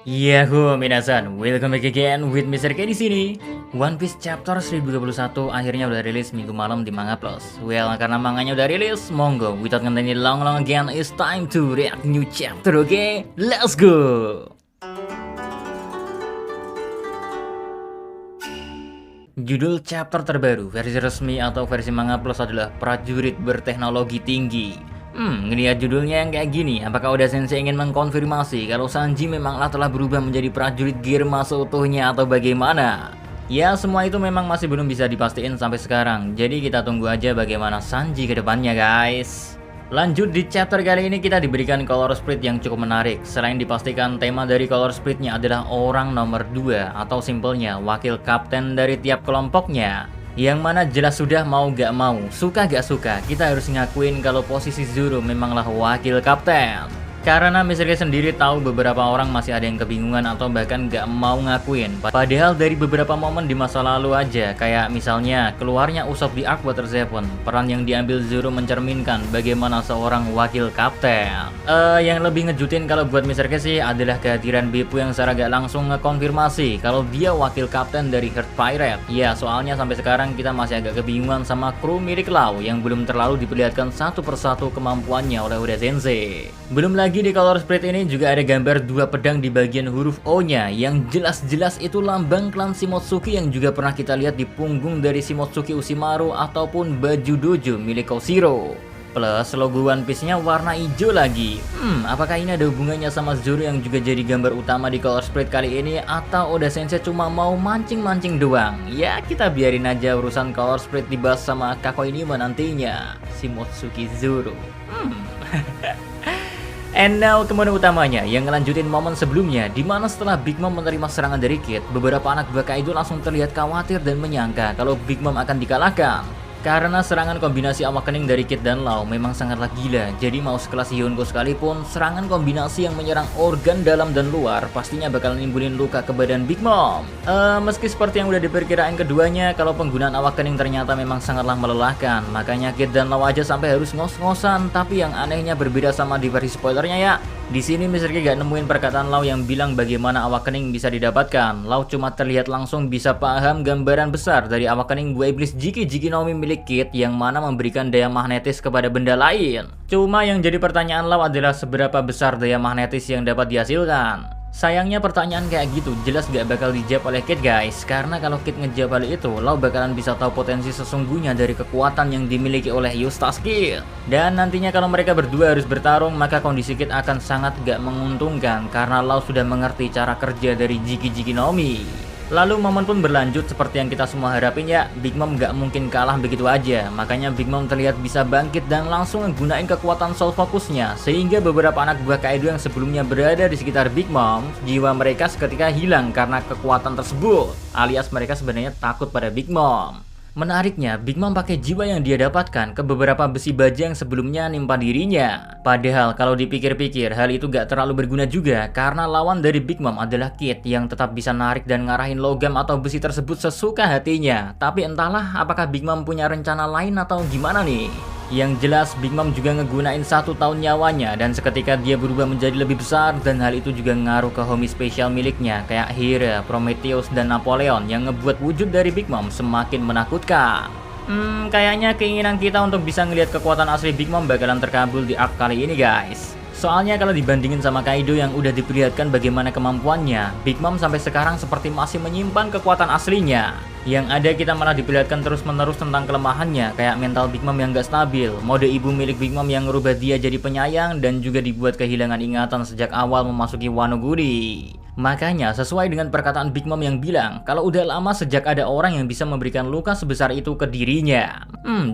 Yahoo minasan, welcome back again with Mr. K di sini. One Piece Chapter 1021 akhirnya udah rilis minggu malam di Manga Plus. Well, karena manganya udah rilis, monggo without any long again, it's time to react new chapter, okay? Let's go! Judul chapter terbaru versi resmi atau versi Manga Plus adalah Prajurit Berteknologi Tinggi. Ngeliat judulnya yang kayak gini, apakah Oda Sensei ingin mengkonfirmasi kalau Sanji memanglah telah berubah menjadi prajurit Gear seutuhnya atau bagaimana? Ya, semua itu memang masih belum bisa dipastiin sampai sekarang. Jadi kita tunggu aja bagaimana Sanji ke depannya, guys. Lanjut di chapter kali ini kita diberikan color split yang cukup menarik. Selain dipastikan tema dari color splitnya adalah orang nomor 2 atau simpelnya wakil kapten dari tiap kelompoknya. Yang mana jelas sudah mau gak mau, suka gak suka, kita harus ngakuin kalau posisi Zoro memanglah wakil kapten. Karena Mr. K sendiri tahu beberapa orang masih ada yang kebingungan atau bahkan gak mau ngakuin. Padahal dari beberapa momen di masa lalu aja, kayak misalnya keluarnya Usopp di Arc Water 7, peran yang diambil Zoro mencerminkan bagaimana seorang wakil kapten. Yang lebih ngejutin kalau buat Mr. K sih adalah kehadiran Beppu yang secara gak langsung ngekonfirmasi kalau dia wakil kapten dari Heart Pirate. Ya, soalnya sampai sekarang kita masih agak kebingungan sama kru milik Law yang belum terlalu diperlihatkan satu persatu kemampuannya oleh Oda Sensei. Belum lagi di color split ini juga ada gambar dua pedang di bagian huruf O-nya yang jelas-jelas itu lambang klan Shimotsuki yang juga pernah kita lihat di punggung dari Shimotsuki Ushimaru ataupun baju dojo milik Koshiro. Plus logo One Piece-nya warna hijau lagi. Apakah ini ada hubungannya sama Zoro yang juga jadi gambar utama di color split kali ini, atau Oda Sensei cuma mau mancing-mancing doang? Ya, kita biarin aja urusan color split dibahas sama Kakoinima nantinya. Shimotsuki Zoro. And now ke mode utamanya yang ngelanjutin momen sebelumnya, dimana setelah Big Mom menerima serangan dari Kid, beberapa anak buah Kaido langsung terlihat khawatir dan menyangka kalau Big Mom akan dikalahkan. Karena serangan kombinasi awakening dari Kid dan Law memang sangatlah gila. Jadi mau sekelas Yonko sekalipun, serangan kombinasi yang menyerang organ dalam dan luar pastinya bakal nimbulin luka ke badan Big Mom. Meski seperti yang udah diperkirain keduanya, kalau penggunaan awakening ternyata memang sangatlah melelahkan. Makanya Kid dan Law aja sampai harus ngos-ngosan. Tapi yang anehnya berbeda sama di versi spoilernya ya. Di sini Mr. K gak nemuin perkataan Law yang bilang bagaimana awakening bisa didapatkan. Law cuma terlihat langsung bisa paham gambaran besar dari awakening buah iblis Jiki no Mi milik Kid yang mana memberikan daya magnetis kepada benda lain. Cuma yang jadi pertanyaan Law adalah seberapa besar daya magnetis yang dapat dihasilkan. Sayangnya pertanyaan kayak gitu jelas gak bakal dijawab oleh Kid, guys. Karena kalau Kid ngejawab hal itu, Law bakalan bisa tahu potensi sesungguhnya dari kekuatan yang dimiliki oleh Eustace Kid. Dan nantinya kalau mereka berdua harus bertarung, maka kondisi Kid akan sangat gak menguntungkan karena Law sudah mengerti cara kerja dari Jiki no Mi. Lalu momen pun berlanjut seperti yang kita semua harapin ya. Big Mom gak mungkin kalah begitu aja. Makanya Big Mom terlihat bisa bangkit dan langsung menggunakan kekuatan soul fokusnya. Sehingga beberapa anak buah Kaido yang sebelumnya berada di sekitar Big Mom, jiwa mereka seketika hilang karena kekuatan tersebut. Alias mereka sebenarnya takut pada Big Mom. Menariknya, Big Mom pakai jiwa yang dia dapatkan ke beberapa besi baja yang sebelumnya nimpa dirinya. Padahal kalau dipikir-pikir, hal itu gak terlalu berguna juga karena lawan dari Big Mom adalah Kid yang tetap bisa narik dan ngarahin logam atau besi tersebut sesuka hatinya. Tapi entahlah apakah Big Mom punya rencana lain atau gimana nih. Yang jelas Big Mom juga ngegunain 1 tahun nyawanya dan seketika dia berubah menjadi lebih besar, dan hal itu juga ngaruh ke homie spesial miliknya kayak Hera, Prometheus, dan Napoleon yang ngebuat wujud dari Big Mom semakin menakutkan. Kayaknya keinginan kita untuk bisa ngelihat kekuatan asli Big Mom bakalan terkabul di arc kali ini, guys. Soalnya kalau dibandingin sama Kaido yang udah diperlihatkan bagaimana kemampuannya, Big Mom sampai sekarang seperti masih menyimpan kekuatan aslinya. Yang ada kita malah diperlihatkan terus-menerus tentang kelemahannya, kayak mental Big Mom yang gak stabil, mode ibu milik Big Mom yang ngerubah dia jadi penyayang, dan juga dibuat kehilangan ingatan sejak awal memasuki Wano Guri. Makanya sesuai dengan perkataan Big Mom yang bilang kalau udah lama sejak ada orang yang bisa memberikan luka sebesar itu ke dirinya.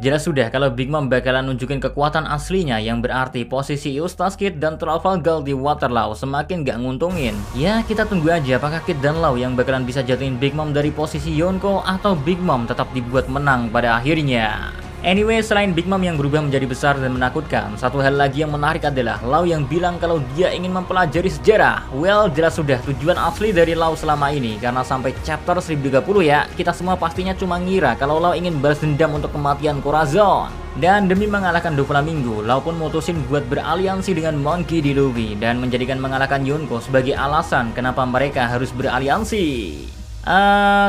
Jelas sudah kalau Big Mom bakalan nunjukin kekuatan aslinya, yang berarti posisi Eustace Kid dan Trafalgar di Waterloo semakin gak nguntungin. Ya, kita tunggu aja apakah Kid dan Law yang bakalan bisa jatuhin Big Mom dari posisi Yonko, atau Big Mom tetap dibuat menang pada akhirnya. Anyway, selain Big Mom yang berubah menjadi besar dan menakutkan, satu hal lagi yang menarik adalah Law yang bilang kalau dia ingin mempelajari sejarah. Well, jelas sudah tujuan asli dari Law selama ini, karena sampai chapter 1030 ya, kita semua pastinya cuma ngira kalau Law ingin balas dendam untuk kematian Corazon. Dan demi mengalahkan Doflamingo, Lau pun mutusin buat beraliansi dengan Monkey D. Luffy dan menjadikan mengalahkan Yonko sebagai alasan kenapa mereka harus beraliansi.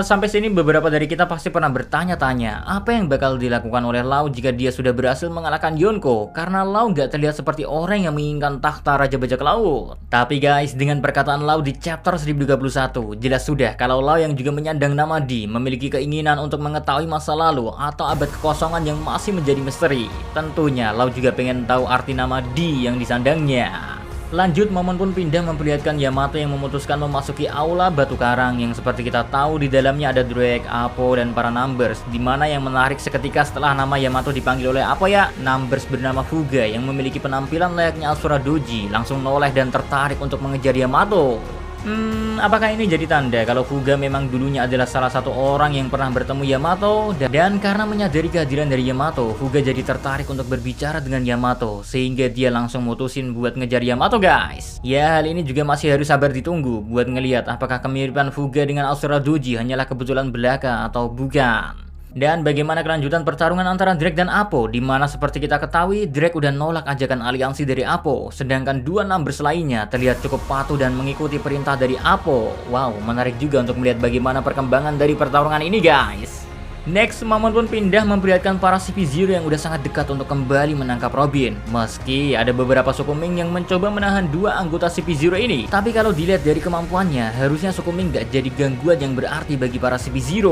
Sampai sini beberapa dari kita pasti pernah bertanya-tanya apa yang bakal dilakukan oleh Lau jika dia sudah berhasil mengalahkan Yonko, karena Lau nggak terlihat seperti orang yang menginginkan takhta Raja Bajak Laut. Tapi guys, dengan perkataan Lau di chapter 1031, jelas sudah kalau Lau yang juga menyandang nama D memiliki keinginan untuk mengetahui masa lalu atau abad kekosongan yang masih menjadi misteri. Tentunya Lau juga pengen tahu arti nama D yang disandangnya. Lanjut, momen pun pindah memperlihatkan Yamato yang memutuskan memasuki aula batu karang yang seperti kita tahu di dalamnya ada Drake, Apo, dan para Numbers, dimana yang menarik seketika setelah nama Yamato dipanggil oleh apa ya? Numbers bernama Fuga yang memiliki penampilan layaknya Asura Doji langsung noleh dan tertarik untuk mengejar Yamato. Apakah ini jadi tanda kalau Fuga memang dulunya adalah salah satu orang yang pernah bertemu Yamato, dan karena menyadari kehadiran dari Yamato, Fuga jadi tertarik untuk berbicara dengan Yamato sehingga dia langsung mutusin buat ngejar Yamato guys. Ya, hal ini juga masih harus sabar ditunggu buat ngelihat apakah kemiripan Fuga dengan Asura Doji hanyalah kebetulan belaka atau bukan. Dan bagaimana kelanjutan pertarungan antara Drake dan Apo, dimana seperti kita ketahui Drake udah nolak ajakan aliansi dari Apo, sedangkan dua Numbers lainnya terlihat cukup patuh dan mengikuti perintah dari Apo. Wow, menarik juga untuk melihat bagaimana perkembangan dari pertarungan ini guys. Next, momen pun pindah memperlihatkan para CP0 yang udah sangat dekat untuk kembali menangkap Robin. Meski ada beberapa Sukuming yang mencoba menahan dua anggota CP0 ini, tapi kalau dilihat dari kemampuannya, harusnya Sukuming gak jadi gangguan yang berarti bagi para CP0.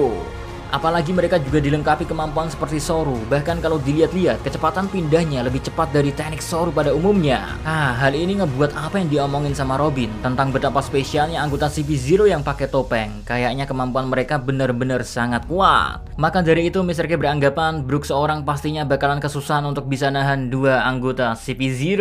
Apalagi mereka juga dilengkapi kemampuan seperti Soru. Bahkan kalau dilihat-lihat, kecepatan pindahnya lebih cepat dari teknik Soru pada umumnya. Hal ini ngebuat apa yang diomongin sama Robin tentang betapa spesialnya anggota CP0 yang pakai topeng. Kayaknya kemampuan mereka benar-benar sangat kuat. Maka dari itu Mr. K beranggapan Brook seorang pastinya bakalan kesusahan untuk bisa nahan dua anggota CP0.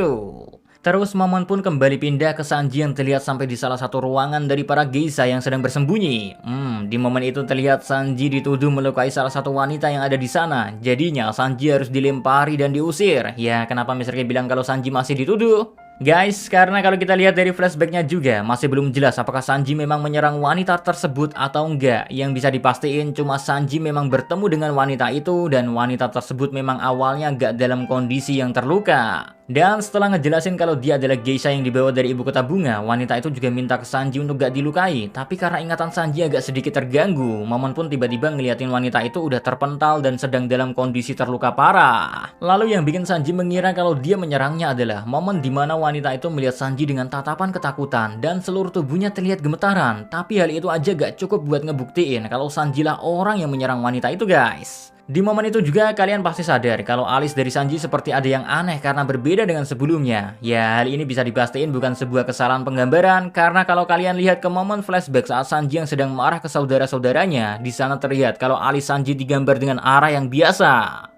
Terus momen pun kembali pindah ke Sanji yang terlihat sampai di salah satu ruangan dari para geisha yang sedang bersembunyi. Di momen itu terlihat Sanji dituduh melukai salah satu wanita yang ada di sana. Jadinya Sanji harus dilempari dan diusir. Ya, kenapa Mr. K bilang kalau Sanji masih dituduh? Guys, karena kalau kita lihat dari flashbacknya juga masih belum jelas apakah Sanji memang menyerang wanita tersebut atau enggak. Yang bisa dipastiin cuma Sanji memang bertemu dengan wanita itu dan wanita tersebut memang awalnya enggak dalam kondisi yang terluka. Dan setelah ngejelasin kalau dia adalah geisha yang dibawa dari ibu kota bunga, wanita itu juga minta ke Sanji untuk gak dilukai. Tapi karena ingatan Sanji agak sedikit terganggu, momen pun tiba-tiba ngeliatin wanita itu udah terpental dan sedang dalam kondisi terluka parah. Lalu yang bikin Sanji mengira kalau dia menyerangnya adalah momen dimana wanita itu melihat Sanji dengan tatapan ketakutan dan seluruh tubuhnya terlihat gemetaran. Tapi hal itu aja gak cukup buat ngebuktiin kalau Sanji lah orang yang menyerang wanita itu guys. Di momen itu juga kalian pasti sadar kalau alis dari Sanji seperti ada yang aneh karena berbeda dengan sebelumnya. Ya, hal ini bisa dipastiin bukan sebuah kesalahan penggambaran karena kalau kalian lihat ke momen flashback saat Sanji yang sedang marah ke saudara-saudaranya, di sana terlihat kalau alis Sanji digambar dengan arah yang biasa.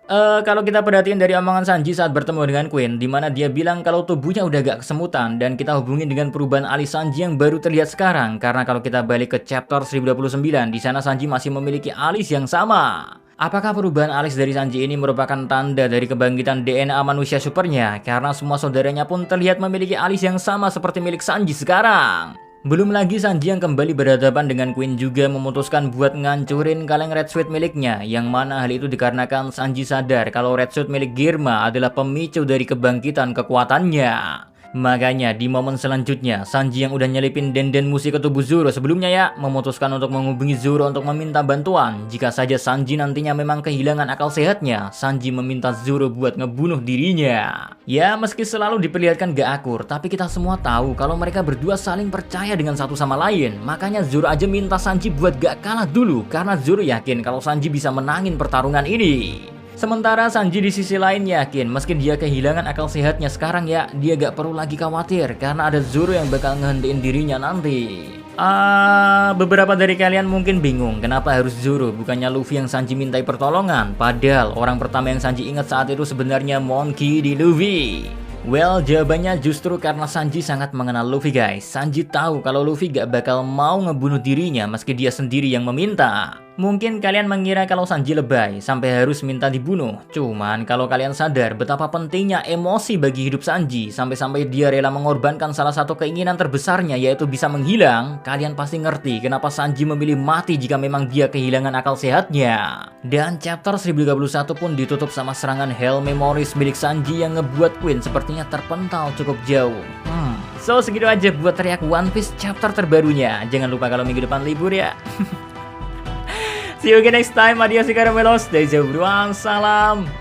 Kalau kita perhatiin dari omongan Sanji saat bertemu dengan Queen, dimana dia bilang kalau tubuhnya udah gak kesemutan, dan kita hubungin dengan perubahan alis Sanji yang baru terlihat sekarang. Karena kalau kita balik ke chapter 1029, di sana Sanji masih memiliki alis yang sama. Apakah perubahan alis dari Sanji ini merupakan tanda dari kebangkitan DNA manusia supernya? Karena semua saudaranya pun terlihat memiliki alis yang sama seperti milik Sanji sekarang. Belum lagi Sanji yang kembali berhadapan dengan Queen juga memutuskan buat ngancurin kaleng Red Suit miliknya, yang mana hal itu dikarenakan Sanji sadar kalau Red Suit milik Girma adalah pemicu dari kebangkitan kekuatannya. Makanya di momen selanjutnya, Sanji yang udah nyelipin denden musi ke tubuh Zoro sebelumnya ya, memutuskan untuk menghubungi Zoro untuk meminta bantuan. Jika saja Sanji nantinya memang kehilangan akal sehatnya, Sanji meminta Zoro buat ngebunuh dirinya. Ya, meski selalu diperlihatkan gak akur, tapi kita semua tahu kalau mereka berdua saling percaya dengan satu sama lain. Makanya Zoro aja minta Sanji buat gak kalah dulu, karena Zoro yakin kalau Sanji bisa menangin pertarungan ini. Sementara Sanji di sisi lain yakin meski dia kehilangan akal sehatnya sekarang ya, dia gak perlu lagi khawatir karena ada Zoro yang bakal ngehentiin dirinya nanti. Beberapa dari kalian mungkin bingung kenapa harus Zoro bukannya Luffy yang Sanji mintai pertolongan, padahal orang pertama yang Sanji ingat saat itu sebenarnya Monkey D. Luffy. Well, jawabannya justru karena Sanji sangat mengenal Luffy guys. Sanji tahu kalau Luffy gak bakal mau ngebunuh dirinya meski dia sendiri yang meminta. Mungkin kalian mengira kalau Sanji lebay sampai harus minta dibunuh. Cuman kalau kalian sadar betapa pentingnya emosi bagi hidup Sanji sampai-sampai dia rela mengorbankan salah satu keinginan terbesarnya yaitu bisa menghilang, kalian pasti ngerti kenapa Sanji memilih mati jika memang dia kehilangan akal sehatnya. Dan chapter 1031 pun ditutup sama serangan Hell Memories milik Sanji yang ngebuat Queen sepertinya terpental cukup jauh. So segitu aja buat teriak One Piece chapter terbarunya. Jangan lupa kalau minggu depan libur ya. See you again next time. Adios, Caramelos. Dari jauh beruang. Salam.